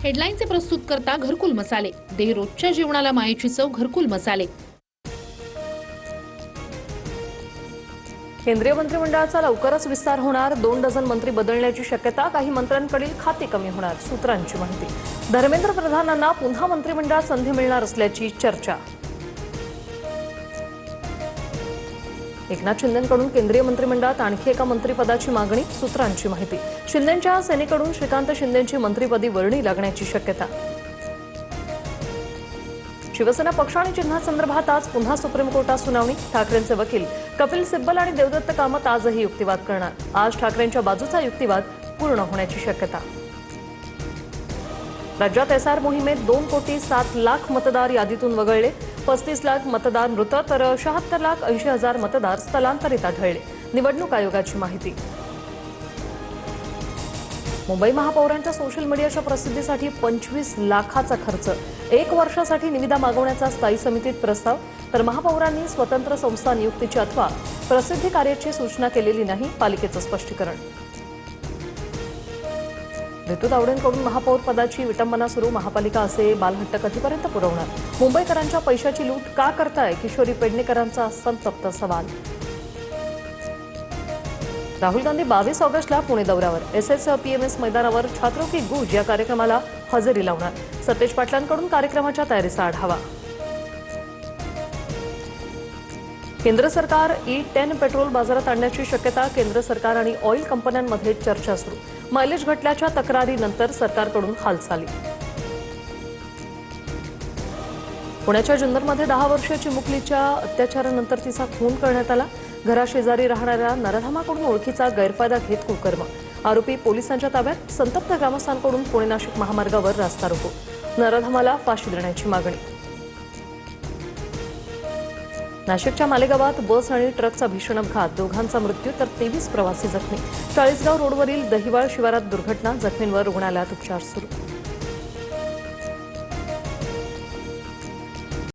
हेडलाईनचे प्रस्तुत करता घरकुल मसाले, दे रोजच्या जेवणाला मायेची चव घरकुल मसाले। केंद्रीय मंत्रिमंडळाचा लवकरच विस्तार होणार, 2 डझन मंत्री बदलण्याची शक्यता, काही मंत्र्यांकडील खाती कमी होणार, सूत्रांची माहिती। धर्मेंद्र प्रधानांना पुन्हा मंत्रिमंडळात संधी मिळणार असल्याची चर्चा। एकनाथ शिंदेंकडून केंद्रीय मंत्रिमंडळात आणखी एका मंत्रिपदाची मागणी, सूत्रांची माहिती। शिंदेंच्या सेनेकडून श्रीकांत शिंदेंची मंत्रिपदी वर्णी लागण्याची शक्यता। शिवसेना पक्ष आणि चिन्हासंदर्भात आज पुन्हा सुप्रीम कोर्टात सुनावणी, ठाकरेंचे वकील कपिल सिब्बल आणि देवदत्त कामत आजही युक्तिवाद करणार। आज ठाकरेंच्या बाजूचा युक्तिवाद पूर्ण होण्याची शक्यता। राज्यात एसआर मोहिमेत 2,07,00,000 मतदार यादीतून वगळले, 35 लाख मतदार मृत तर 76,80,000 मतदार स्थलांतरित आढळले, निवडणूक आयोगाची माहिती। मुंबई महापौरांच्या सोशल मीडियाच्या प्रसिद्धीसाठी 25 लाखाचा खर्च, 1 वर्षासाठी निविदा मागवण्याचा स्थायी समितीत प्रस्ताव, तर महापौरांनी स्वतंत्र संस्था नियुक्तीची अथवा प्रसिद्धी कार्याची सूचना केलेली नाही, पालिकेचं स्पष्टीकरण। ऋतू तावडेंकडून महापौर पदाची विटंबना सुरू, महापालिका असे बालहट्ट कधीपर्यंत पुरवणार? मुंबईकरांच्या पैशाची लूट का करताय? किशोरी पेडणेकरांचा संतप्त सवाल। राहुल गांधी 22 ऑगस्टला पुणे दौऱ्यावर, एसएसपीएमएस मैदानावर छात्रों की गूंज या कार्यक्रमाला हजेरी लावणार, सतेज पाटलांकडून कार्यक्रमाच्या तयारीचा आढावा। केंद्र सरकार E10 पेट्रोल बाजारात आणण्याची शक्यता, केंद्र सरकार आणि ऑइल कंपन्यांमध्ये चर्चा सुरू, मायलेज घटल्याच्या तक्रारीनंतर सरकारकडून हालचाली। पुण्याच्या जुन्नरमध्ये 10 वर्षाची मुकलीच्या अत्याचारानंतर तिचा खून करण्यात आला, घराशेजारी राहणाऱ्या नराधमाकडून ओळखीचा गैरफायदा घेत कुकर्म, आरोपी पोलिसांच्या ताब्यात, संतप्त ग्रामस्थांकडून पुणे नाशिक महामार्गावर रास्ता रोको, नराधमाला फाशी देण्याची मागणी। नाशिकच्या मालेगावात बस आणि ट्रकचा भीषण अपघात, दोघांचा मृत्यू तर 23 प्रवासी जखमी, चाळीसगाव रोडवरील दहिवाळ शिवारात दुर्घटना, जखमींवर रुग्णालयात उपचार सुरू।